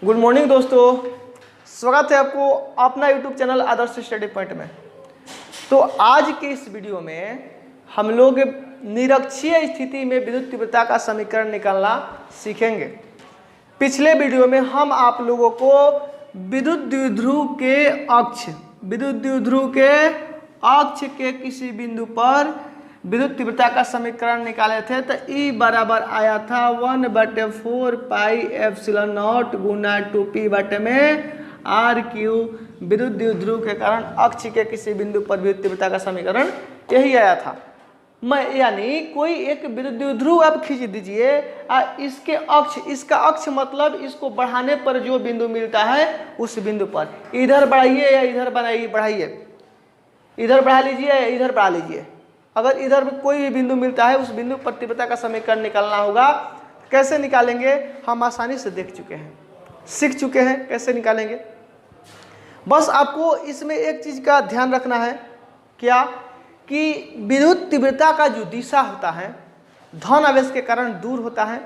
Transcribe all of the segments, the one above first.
Good morning दोस्तों, स्वागत है आपको अपना यूट्यूब चैनल आदर्श स्टडी पॉइंट में। तो आज के इस वीडियो में हम लोग निरक्षीय स्थिति में विद्युत तीव्रता का समीकरण निकालना सीखेंगे। पिछले वीडियो में हम आप लोगों को विद्युत द्विध्रुव के किसी बिंदु पर विद्युत तीव्रता का समीकरण निकाले थे। तो E बराबर आया था 1/4 पाई एप्सिलॉन नॉट गुना 2p बटे में r³ विद्युत द्विध्रुव के कारण अक्ष के किसी बिंदु पर विद्युत तीव्रता का समीकरण यही आया था। यानी कोई एक विद्युत द्विध्रुव आप खींच दीजिए, इसका अक्ष मतलब इसको बढ़ाने पर जो बिंदु मिलता है उस बिंदु पर इधर बढ़ाइए या इधर बढ़ाइए, इधर बढ़ा लीजिए या इधर बढ़ा लीजिए। अगर इधर कोई भी बिंदु मिलता है उस बिंदु पर तीव्रता का समीकरण निकालना होगा। कैसे निकालेंगे हम आसानी से देख चुके हैं, सीख चुके हैं कैसे निकालेंगे। बस आपको इसमें एक चीज का ध्यान रखना है, क्या कि विद्युत तीव्रता का जो दिशा होता है धन आवेश के कारण दूर होता है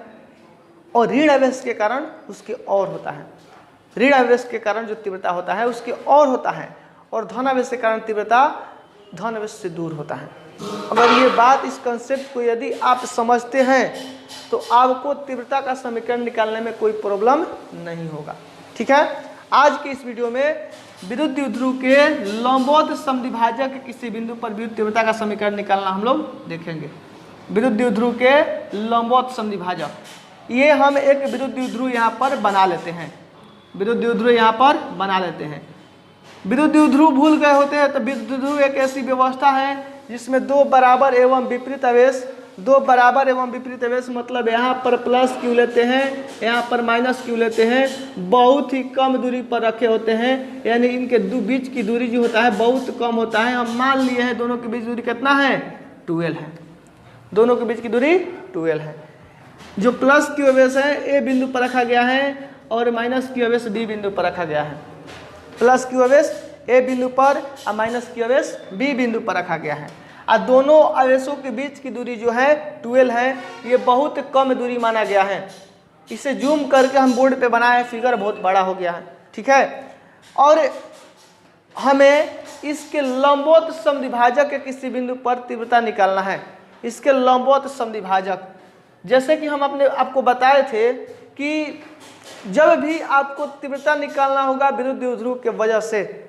और ऋण आवेश के कारण उसके और होता है। ऋण आवेश के कारण जो तीव्रता होता है उसके और होता है और धन आवेश के कारण तीव्रता धन आवेश से दूर होता है। अगर ये बात, इस कंसेप्ट को यदि आप समझते हैं तो आपको तीव्रता का समीकरण निकालने में कोई प्रॉब्लम नहीं होगा। ठीक है, आज के इस वीडियो में विद्युत द्विध्रुव के लंबवत समद्विभाजक के किसी बिंदु पर विद्युत तीव्रता का समीकरण निकालना हम लोग देखेंगे। विद्युत द्विध्रुव के लंबवत समद्विभाजक, ये हम एक विद्युत द्विध्रुव यहाँ पर बना लेते हैं। विद्युत द्विध्रुव यहाँ पर बना लेते हैं। विद्युत द्विध्रुव भूल गए होते हैं तो विद्युत द्विध्रुव एक ऐसी व्यवस्था है जिसमें दो बराबर एवं विपरीत आवेश, मतलब यहाँ पर प्लस क्यू लेते हैं, यहाँ पर माइनस क्यू लेते हैं, बहुत ही कम दूरी पर रखे होते हैं। यानी इनके बीच की दूरी जो होता है बहुत कम होता है। हम मान लिए हैं दोनों के बीच दूरी कितना है, 12 है। दोनों के बीच की दूरी 12 है। जो प्लस क्यू आवेश है ए बिंदु पर रखा गया है और माइनस क्यू आवेश बी बिंदु पर रखा गया है। प्लस क्यू आवेश ए बिंदु पर और माइनस क्यू आवेश बी बिंदु पर रखा गया है। और दोनों आवेशों के बीच की दूरी जो है 12 है। ये बहुत कम दूरी माना गया है। इसे जूम करके हम बोर्ड पे बनाए, फिगर बहुत बड़ा हो गया है। ठीक है, और हमें इसके लंबवत समद्विभाजक के किसी बिंदु पर तीव्रता निकालना है। इसके लंबवत समद्विभाजक, जैसे कि हम आपको बताए थे कि जब भी आपको तीव्रता निकालना होगा विद्युत द्विध्रुव के वजह से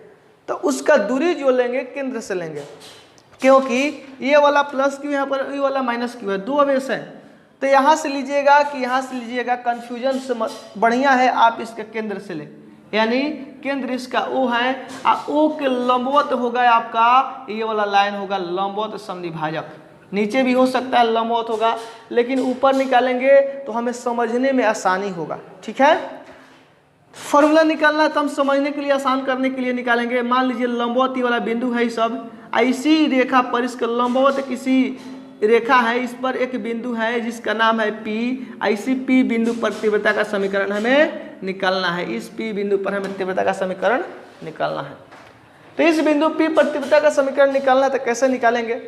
तो उसका दूरी जो लेंगे केंद्र से लेंगे, क्योंकि ये वाला प्लस क्यू यहाँ पर, ये वाला माइनस क्यू है, दो आवेश है। तो यहाँ से लीजिएगा कि यहाँ से लीजिएगा, कन्फ्यूजन से बढ़िया है आप इसके केंद्र से ले। यानी केंद्र इसका O है और O के लंबवत होगा आपका ये वाला लाइन होगा लंबवत समद्विभाजक। नीचे भी हो सकता है लंबवत होगा, लेकिन ऊपर निकालेंगे तो हमें समझने में आसानी होगा। ठीक है, फॉर्मूला निकालना तो हम समझने के लिए, आसान करने के लिए निकालेंगे। मान लीजिए लंबवत वाला बिंदु है, सब ऐसी रेखा पर, इसके लंबवत किसी रेखा है, इस पर एक बिंदु है जिसका नाम है P। ऐसी P बिंदु पर तीव्रता का समीकरण हमें निकालना है। इस P बिंदु पर हमें तीव्रता का समीकरण निकालना है। तो इस बिंदु P पर तीव्रता का समीकरण निकालना है तो कैसे निकालेंगे।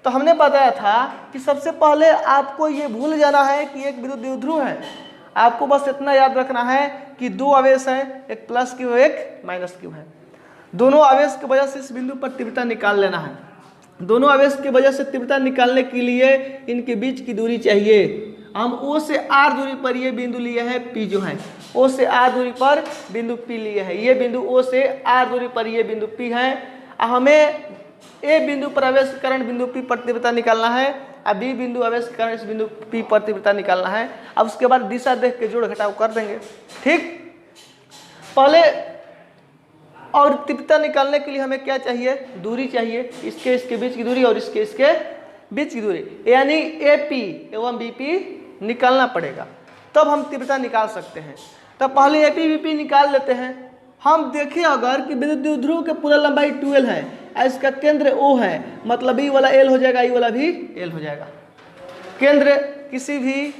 तो हमने बताया था कि सबसे पहले आपको ये भूल जाना है कि एक विद्युत द्विध्रुव है। आपको बस इतना याद रखना है कि दो आवेश हैं, एक प्लस क्यू एक माइनस क्यू है। दोनों आवेश की वजह से इस बिंदु पर तीव्रता निकाल लेना है। दोनों आवेश की वजह से तीव्रता निकालने के लिए इनके बीच की दूरी चाहिए। हम O से R दूरी पर ये बिंदु लिए हैं, P जो है O से R दूरी पर बिंदु P लिए हैं। ये बिंदु O से R दूरी पर ये बिंदु P है। हमें A बिंदु पर आवेश के कारण बिंदु P पर तीव्रता निकालना है और B बिंदु आवेश के कारण इस बिंदु P पर तीव्रता निकालना है। अब उसके बाद दिशा देख के जोड़ घटाव कर देंगे। ठीक, पहले और तीव्रता निकालने के लिए हमें क्या चाहिए, दूरी चाहिए। इसके बीच की दूरी और इसके बीच की दूरी, यानी AP एवं BP निकालना पड़ेगा, तब हम तीव्रता निकाल सकते हैं। तब पहले AP BP निकाल लेते हैं। हम देखें अगर कि विद्युत द्विध्रुव के पूरा लंबाई 12 है, इसका केंद्र O है, मतलब ये वाला L हो जाएगा, ये वाला भी L हो जाएगा। केंद्र किसी भी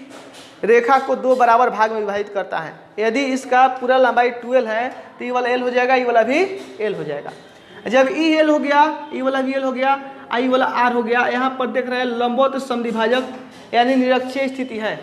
रेखा को दो बराबर भाग में विभाजित करता है। यदि इसका पूरा लंबाई 12 है तो ये वाला L हो जाएगा, ये वाला भी L हो जाएगा। जब E L हो गया, ये वाला भी L हो गया, I वाला R हो गया। यहाँ पर देख रहे हैं लंबवत समद्विभाजक यानी निरक्षीय स्थिति है,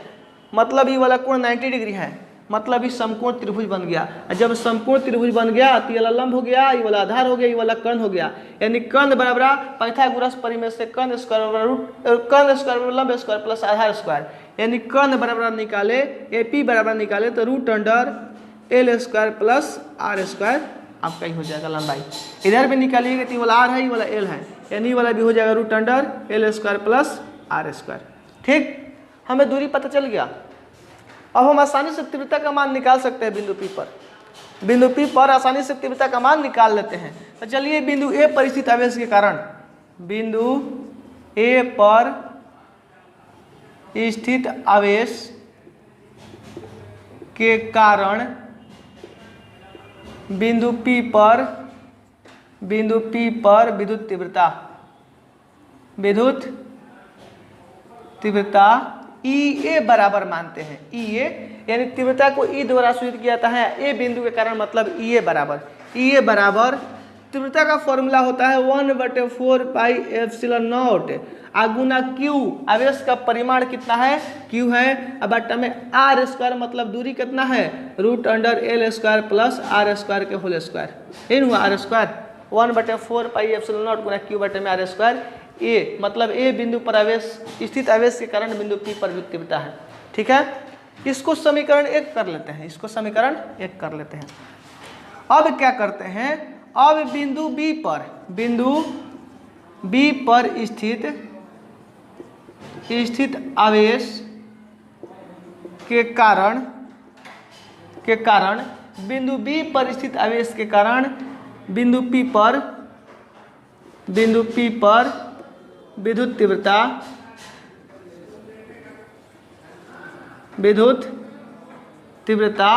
मतलब ये वाला कोण 90 डिग्री है। मतलब इस समकोण त्रिभुज बन गया। जब समकोण त्रिभुज बन गया तो ये वाला लंब हो गया, ये वाला आधार हो गया, ये वाला कर्ण हो गया। यानी कर्ण बराबर पाइथागोरस परिमेय से कर्ण स्क्वायर बराबर लंब स्क्वायर प्लस आधार स्क्वायर। यानी कर्ण बराबर निकाले, AP बराबर निकाले तो root under L square plus R square आपका ही हो जाएगा लंबाई। इधर भी निकालिएगा तो ये वाला R है, ये वाला L है, यानी ये वाला भी हो जाएगा root under L square plus R square. ठीक, हमें दूरी पता चल गया। अब हम आसानी से तीव्रता का मान निकाल सकते हैं बिंदु P पर। बिंदु P पर आसानी से तीव्रता का मान निकाल लेते हैं। तो चलिए बिंदु A पर स्थित आवेश के कारण, बिंदु A पर स्थित आवेश के कारण बिंदु P पर विद्युत तीव्रता EA बराबर मानते हैं। EA यानी तीव्रता को E द्वारा सूचित किया जाता है, A बिंदु के कारण मतलब EA बराबर तीव्रता का फॉर्मूला होता है 1/4 पाई एप्सिलॉन नॉट गुना Q। आवेश का परिमाण कितना है? Q है। अब बटा में R स्क्वायर मतलब दूरी कितना है? Root under L square plus R square के होल स्क्वायर। इन हुआ R square 1/4 pi epsilon naught गुना Q बटे में R स्क्वायर। ए मतलब ए बिंदु पर आवेश स्थित आवेश के कारण बिंदु P पर विद्युत तीव्रता है। ठीक है, इसको समीकरण 1 कर लेते हैं, अब क्या करते हैं, अब बिंदु B पर स्थित आवेश के कारण बिंदु B पर स्थित आवेश के कारण बिंदु P पर विद्युत तीव्रता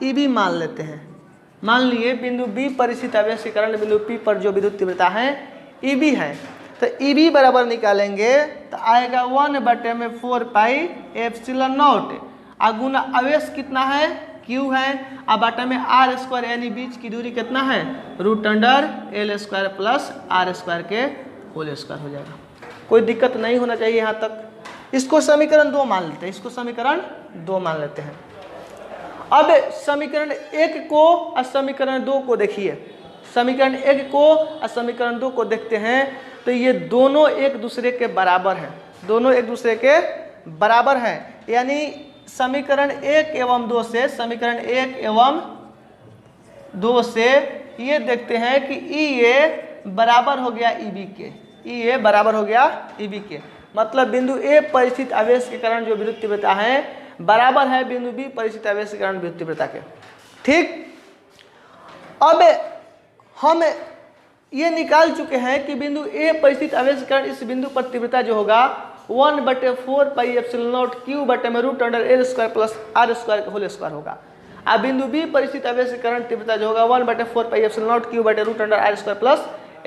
EB मान लेते हैं। मान लिए बिंदु B पर स्थित आवेश के कारण बिंदु P पर जो विद्युत तीव्रता है EB है, तो EB बराबर निकालेंगे तो आएगा 1/4 पाई एप्सिलॉन नॉट गुना आवेश कितना है? Q है। अब बटा में R स्क्वायर यानी बीच की दूरी कितना है? Root under L square plus R square के होल स्क्वायर हो जाएगा। कोई दिक्कत नहीं होना चाहिए यहाँ तक। इसको समीकरण 2 मान लेते हैं। अब समीकरण 1 को और समीकरण 2 को देखिए। समीकरण 1 को और समीकरण 2 को देखते हैं तो ये दोनों एक दूसरे के बराबर हैं। यानी समीकरण 1 एवं 2 से ये देखते हैं कि EA बराबर हो गया EB के। मतलब बिंदु A पर स्थित आवेश के कारण जो विद्युत तीव्रता है बराबर है बिंदु B पर स्थित आवेश के कारण विद्युत तीव्रता के। ठीक, अब हम ये निकाल चुके हैं कि बिंदु A पर स्थित आवेश के कारण इस बिंदु पर तीव्रता जो होगा 1/4 पाई एप्सिलॉन नॉट Q बटे में root under L square plus R square का होल स्क्वायर होगा। अब बिंदु B पर स्थित आवेश के कारण तीव्रता जो होगा 1/4 पाई एप्सिलॉन नॉट Q बटे root under R square plus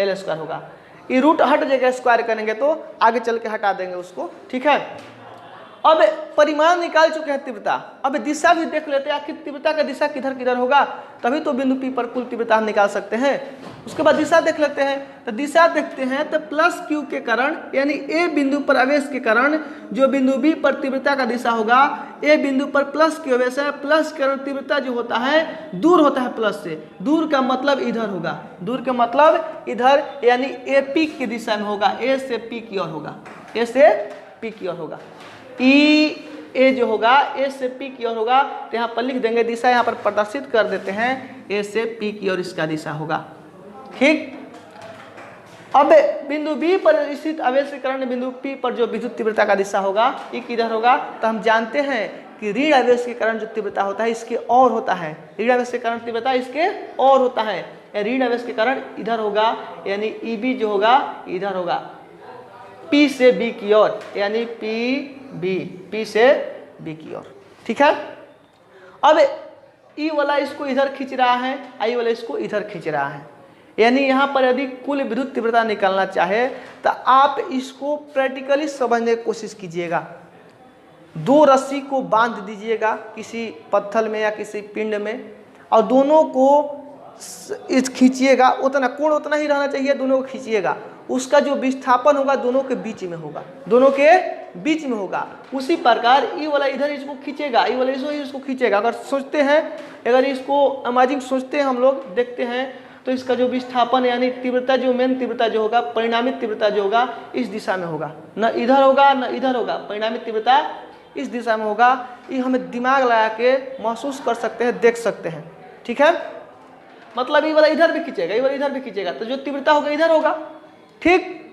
L square होगा। ये रूट हट जाएगा, स्क्वायर करेंगे तो आगे चल के हटा देंगे उसको। ठीक है, अब परिमाण निकाल चुके हैं तीव्रता। अब दिशा भी देख लेते हैं, आखिर तीव्रता का दिशा किधर होगा, तभी तो बिंदु P पर कुल तीव्रता हम निकाल सकते हैं। उसके बाद दिशा देख लेते हैं, तो दिशा देखते हैं तो प्लस Q के कारण यानी A बिंदु पर आवेश के कारण जो बिंदु B पर तीव्रता का दिशा होगा, A बिंदु पर प्लस Q आवेश है, प्लस के कारण तीव्रता जो होता है दूर होता है प्लस से, दूर का मतलब इधर होगा, दूर का मतलब इधर यानी AP की दिशा में होगा, A से P की ओर होगा। A जो होगा A से P की ओर होगा, तो यहाँ पर लिख देंगे दिशा, यहाँ पर प्रदर्शित कर देते हैं A से P की ओर इसका दिशा होगा। ठीक, अब बिंदु B पर स्थित आवेश के कारण बिंदु P पर जो विद्युत तीव्रता का दिशा होगा ये किधर होगा, तो हम जानते हैं कि ऋण आवेश के कारण जो तीव्रता होता है इसके और होता है, ऋण आवेश के कारण तीव्रता इसके और होता है, ऋण आवेश के कारण इधर होगा, यानी EB जो होगा इधर होगा P से B की ओर, यानी P से B की ओर। ठीक है, अब E वाला इसको इधर खींच रहा है, I वाला इसको इधर खींच रहा है, यानी यहाँ पर यदि कुल विद्युत तीव्रता निकालना चाहे तो आप इसको प्रैक्टिकली समझने की कोशिश कीजिएगा। 2 रस्सी को बांध दीजिएगा किसी पत्थर में या किसी पिंड में, और दोनों को इस खींचिएगा, उतना कोण उतना ही रहना चाहिए, दोनों को खींचिएगा, उसका जो विस्थापन होगा दोनों के बीच में होगा, दोनों के बीच में होगा। उसी प्रकार ई वाला इधर इसको खींचेगा, ई वाला इसको खींचेगा। अगर सोचते हैं, अगर इसको अमेजिंग सोचते हैं हम लोग, देखते हैं तो इसका जो विस्थापन यानी तीव्रता, जो मेन तीव्रता जो होगा, परिणामी तीव्रता जो होगा इस दिशा में होगा, न इधर होगा न इधर होगा। परिणामी तीव्रता इस दिशा में होगा। ये हमें दिमाग लगा के महसूस कर सकते हैं, देख सकते हैं। ठीक है, मतलब ये वाला इधर भी खींचेगा, ये वाला इधर भी खींचेगा, तो जो तीव्रता होगा इधर होगा। ठीक,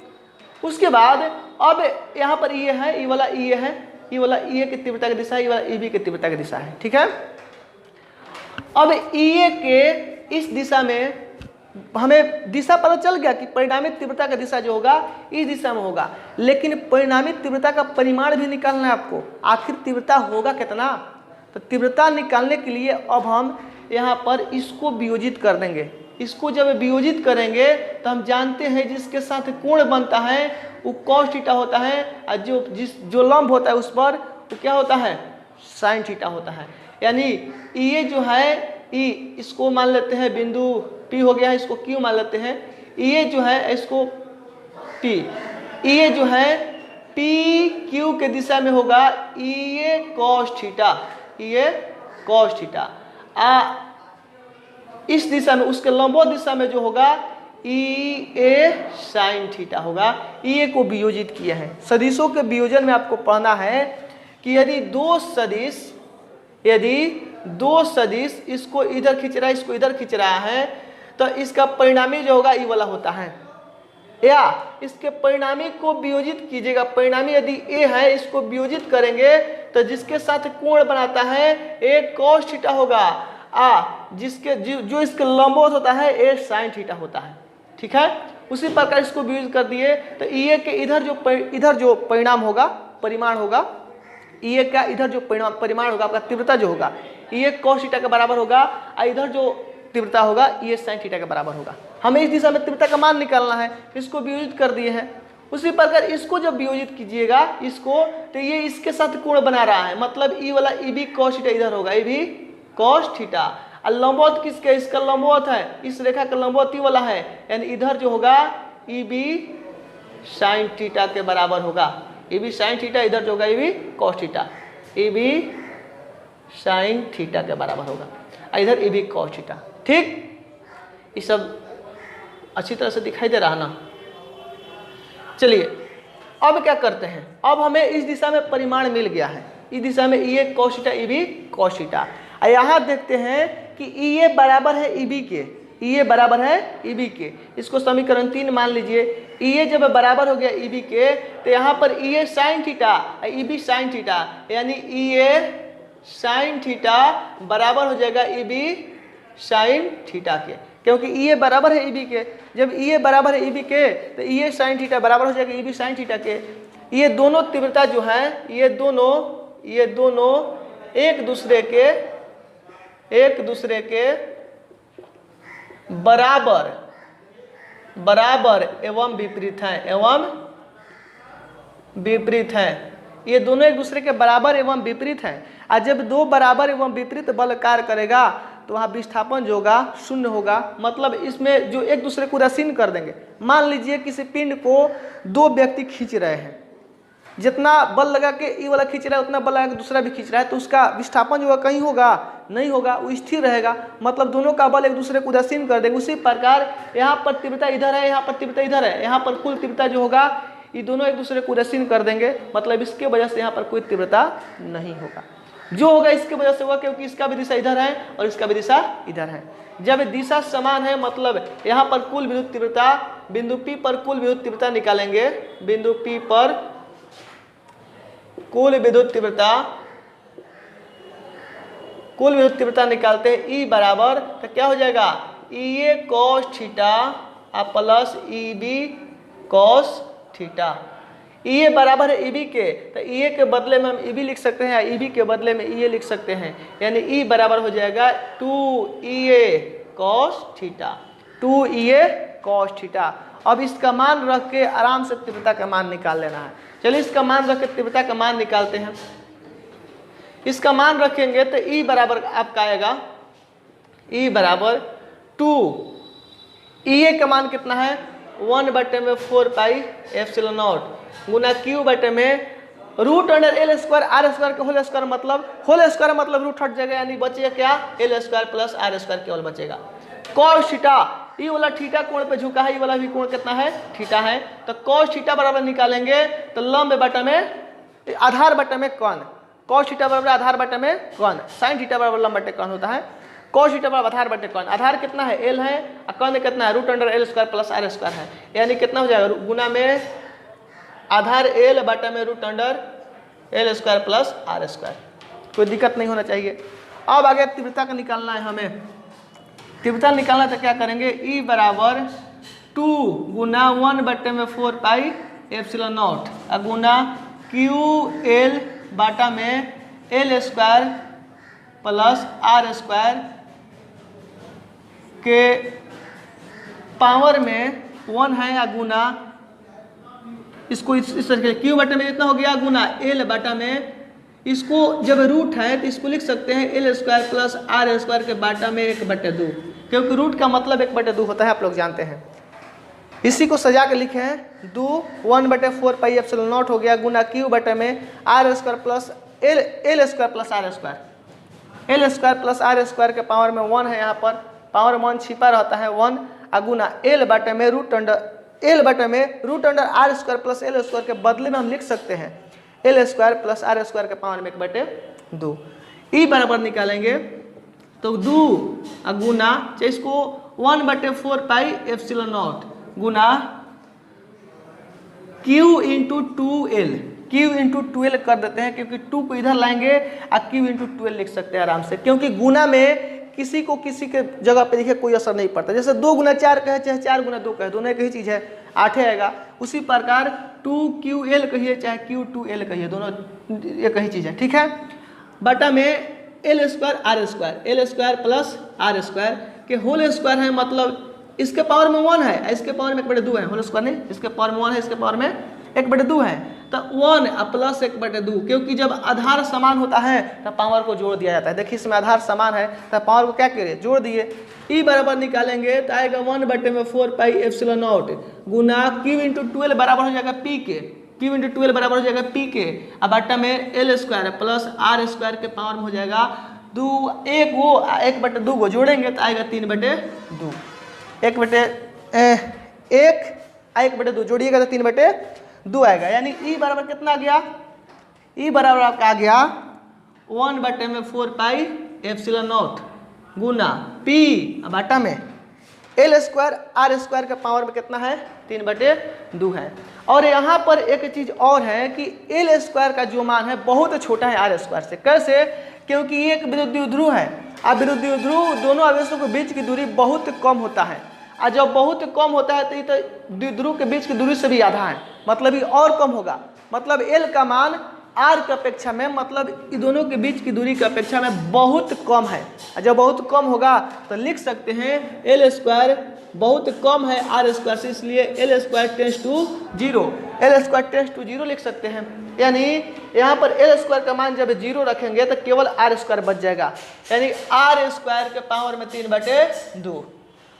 उसके बाद अब यहाँ पर ये है, ये वाला ये है, ये वाला ये की तीव्रता की दिशा है, ये वाला ई बी की तीव्रता की दिशा है। ठीक है, अब ई के इस दिशा में हमें दिशा पता चल गया कि परिणामी तीव्रता का दिशा जो होगा इस दिशा में होगा, लेकिन परिणामी तीव्रता का परिमाण भी निकालना है आपको। आखिर तीव्रता होगा कितना, तो तीव्रता निकालने के लिए अब हम यहाँ पर इसको वियोजित कर देंगे। इसको जब वियोजित करेंगे तो हम जानते हैं जिसके साथ कोण बनता है वो cos थीटा होता है, और जो लंब होता है उस पर वो क्या होता है, sin थीटा होता है। यानी ये जो है ई, इसको मान लेते हैं बिंदु P हो गया है, इसको Q मान लेते हैं। ये जो है इसको P, ये जो है P Q के दिशा में होगा, ये cos थीटा, ये cos थीटा। इस दिशा में उसके लंबवत दिशा में जो होगा ई ए साइन थीटा होगा। ई को वियोजित किया है। सदिशों के वियोजन में आपको पढ़ना है कि यदि दो सदिश इसको इधर खींच रहा है, इसको इधर खींच रहा है, तो इसका परिणामी जो होगा ई वाला होता है, या इसके परिणामी को वियोजित कीजिएगा। परिणामी यदि ए है, इसको वियोजित करेंगे तो जिसके साथ कोण बनाता है ए cos थीटा होगा, जिसके जो इसके लंबवत होता है ए साइन थीटा होता है। ठीक है, उसी प्रकार इसको वियोजित कर दिए तो ई के इधर जो परिणाम होगा, परिमाण होगा, ई का इधर जो परिमाण होगा, आपका तीव्रता जो होगा ये cos थीटा के बराबर होगा, और इधर जो तीव्रता होगा ये sin थीटा के बराबर होगा। हमें इस दिशा में तीव्रता का मान निकालना है, इसको वियोजित कर दिए हैं। उसी प्रकार इसको जब वियोजित कीजिएगा इसको, तो ये इसके साथ कोण बना रहा है, मतलब ई वाला ई भी cos थीटा इधर होगा, ये भी cos थीटा। और लंबवत किसके, इसका लंबवत है, इस रेखा का लंबवत ई वाला है, यानी इधर जो होगा ई भी sin थीटा के बराबर होगा। ये भी sin थीटा, इधर जो होगा ये भी cos थीटा, ये भी sin थीटा के बराबर होगा, इधर ये भी cos थीटा। ठीक, ये सब अच्छी तरह से दिखाई दे रहा ना। चलिए अब क्या करते हैं, अब हमें इस दिशा में परिमाण मिल गया है, इस दिशा में ये cos थीटा, ये भी cos थीटा। यहाँ देखते हैं कि ये बराबर है ई बी के, ये बराबर है ई बी के। इसको समीकरण 3 मान लीजिए। ये जब बराबर हो गया ई बी के, तो यहाँ पर ये sine theta, E B sine theta, यानी ये साइन थीटा बराबर हो जाएगा ई बी साइन थीटा के, क्योंकि ये बराबर है ई बी के। जब ये बराबर है ई बी के तो ये साइन थीटा बराबर हो जाएगा ई बी साइन थीटा के। ये दोनों तीव्रता जो है ये दोनों एक दूसरे के बराबर एवं विपरीत हैं। ये दोनों एक दूसरे के बराबर एवं विपरीत हैं। और जब दो बराबर एवं विपरीत बल कार्य करेगा तो वहाँ विस्थापन जो होगा शून्य होगा। मतलब इसमें जो एक दूसरे को उदासीन कर देंगे। मान लीजिए किसी पिंड को दो व्यक्ति खींच रहे हैं, जितना बल लगा के ये वाला खींच रहा है उतना बल लगा के दूसरा भी खींच रहा है, तो उसका विस्थापन जो होगा कहीं होगा नहीं होगा, वो स्थिर रहेगा। मतलब दोनों का बल एक दूसरे को उदासीन कर देंगे। उसी प्रकार यहाँ पर तीव्रता इधर है, यहाँ पर तीव्रता इधर है, यहाँ पर कुल तीव्रता जो होगा ये दोनों एक दूसरे को उदासीन कर देंगे। मतलब इसके वजह से यहाँ पर कोई तीव्रता नहीं होगा। जो होगा इसके वजह से होगा क्योंकि इसका भी दिशा इधर है और इसका भी दिशा इधर है। जब दिशा समान है मतलब यहाँ पर कुल विद्युत तीव्रता, बिंदु P पर कुल विद्युत तीव्रता निकालेंगे। बिंदु P पर कुल विद्युत तीव्रता निकालते हैं। E बराबर तो क्या हो जाएगा, EA cos theta plus EB cos theta. EA बराबर है EB के, तो EA के बदले में हम EB लिख सकते हैं, EB के बदले में EA लिख सकते हैं। यानी E बराबर हो जाएगा 2EA cos theta, 2EA cos theta. अब इसका मान रख के आराम से तीव्रता का मान निकाल लेना है। चलिए इसका मान रख के तीव्रता का मान निकालते हैं। इसका मान रखेंगे तो E बराबर आपका आएगा, E बराबर 2, EA का मान कितना है 1/4 पाई एप्सिलॉन नॉट गुना Q बटे में root under L square R square के होल स्क्वायर मतलब रूट हट जाएगा, यानी बचेगा क्या, L square plus R square केवल बचेगा। कॉस थीटा, ये वाला थीटा कोण पे झुका है, ये वाला भी कोण कितना है, थीटा है। तो कॉस थीटा बराबर निकालेंगे तो लंब बटा में आधार बटा में कौन, कॉस थीटा बराबर आधार बटा में कौन, साइन थीटा बराबर लंब बटे कौन होता है, कॉस थीटा बराबर आधार बटे कौन, आधार कितना है एल है और कौन कितना है root under L square plus R square है, यानी कितना हो जाएगा गुना में आधार एल बटा में root under L square plus R square. कोई दिक्कत नहीं होना चाहिए। अब आगे तीव्रता का निकालना है हमें, तीव्रता निकालना तो क्या करेंगे, ई बराबर 2 गुना 1 बटे में 4 पाई एप्सिलॉन नॉट गुना क्यू एल बाटा में L square plus R square के पावर में 1 है या गुना इसको इस तरीके से क्यू बटे में इतना हो गया गुना एल बटा में, इसको जब रूट है तो इसको लिख सकते हैं L square plus R square के बाटा में 1/2, क्योंकि रूट का मतलब 1/2 होता है, आप लोग जानते हैं। इसी को सजा के लिखे हैं 2 1/4 पाई एप्सिलॉन नॉट हो गया गुना क्यू बटे में R square plus L square plus R square, L square plus R square के पावर में 1 है, यहाँ पर पावर 1 छिपा रहता है 1 गुना एल बटे में root under R square plus L square के बदले में हम लिख सकते हैं L square plus R square के पावर में 1/2। ई बराबर निकालेंगे तो 2 गुना इसको 1/4 पाई एप्सिलॉन नॉट गुना Q into 2L, Q into 2L कर देते हैं क्योंकि 2 को इधर लाएंगे और Q इंटू 2L लिख सकते हैं आराम से, क्योंकि गुना में किसी को किसी के जगह पे देखिए कोई असर नहीं पड़ता। जैसे 2 गुना 4 कहे चाहे 4 गुना 2 कहे, दोनों एक ही चीज़ है, 8 आएगा। उसी प्रकार 2QL कहिए चाहे Q2L कहिए, दोनों एक ही चीज़ है, ठीक है। बटा में L square R square, L square plus R square के होल स्क्वायर है, मतलब इसके पावर में 1 है, इसके पावर में 1/2 है, होल स्क्वायर नहीं, इसके पावर में 1 है, इसके पावर में 1/2 है, तो 1 प्लस 1/2, क्योंकि जब आधार समान होता है तो पावर को जोड़ दिया जाता है। देखिए इसमें आधार समान है तो पावर को क्या करिए, जोड़ दिए। ई बराबर निकालेंगे तो आएगा 1/4 पाई एप्सिलॉन नॉट गुना Q इंटू 2L बराबर हो जाएगा P के, Q इंटू 2L बराबर हो जाएगा P के, अब बटा में L square plus R square के पावर में हो जाएगा 2, 1/2 को जोड़ेंगे तो आएगा 3/2, 1/2 जोड़िएगा तो 3/2 आएगा, यानी ई बराबर कितना आ गया, ई बराबर आपका आ गया 1/4 पाई एप्सिलॉन नॉट गुना P बटा में एल स्क्वायर आर स्क्वायर का पावर में कितना है, 3/2 है। और यहाँ पर एक चीज़ और है कि एल स्क्वायर का जो मान है बहुत छोटा है आर स्क्वायर से। कैसे, क्योंकि ये एक विद्युत द्विध्रुव है, अब विद्युत द्विध्रुव दोनों आवेशों के बीच की दूरी बहुत कम होता है, और जब बहुत कम होता है तो ये तो द्विध्रुव के बीच की दूरी से भी आधा है, मतलब ये और कम होगा, मतलब एल का मान आर की अपेक्षा में, मतलब इन दोनों के बीच की दूरी की अपेक्षा में बहुत कम है। जब बहुत कम होगा तो लिख सकते हैं एल स्क्वायर बहुत कम है आर स्क्वायर से, इसलिए L square tends to 0, L square tends to 0 लिख सकते हैं। यानी यहाँ पर एल स्क्वायर का मान जब 0 रखेंगे तो केवल आर स्क्वायर बच जाएगा, यानी आर स्क्वायर के पावर में 3/2,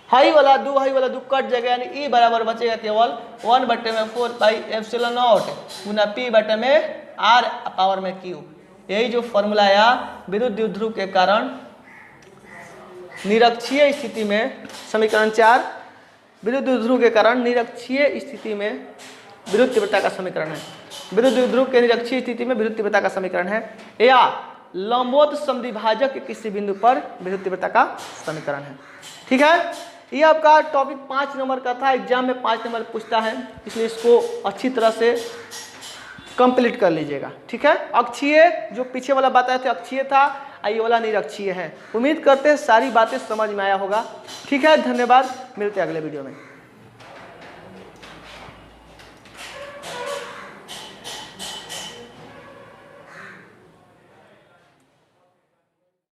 हाई वाला 2 कट जाएगा, यानी ई बराबर बचेगा केवल 1/4 पाई एप्सिलॉन नॉट गुना P बटे में आर पावर में Q। यही जो फॉर्मूला आया विद्युत द्विध्रुव के कारण निरक्षीय स्थिति में, समीकरण 4 विद्युत द्विध्रुव के कारण निरक्षीय स्थिति में विद्युत तीव्रता का समीकरण है। विद्युत द्विध्रुव के निरक्षीय स्थिति में विद्युत तीव्रता का समीकरण है, या लंबवत समद्विभाजक के किसी बिंदु पर विद्युत तीव्रता का समीकरण है। ठीक है, ये आपका टॉपिक 5 नंबर का था, एग्जाम में 5 नंबर पूछता है, इसलिए इसको अच्छी तरह से कंप्लीट कर लीजिएगा। ठीक है, अक्षीय जो पीछे वाला बताया था अक्षीय था, ये वाला निरक्षीय है। उम्मीद करते हैं सारी बातें समझ में आया होगा। ठीक है, धन्यवाद, मिलते हैं अगले वीडियो में।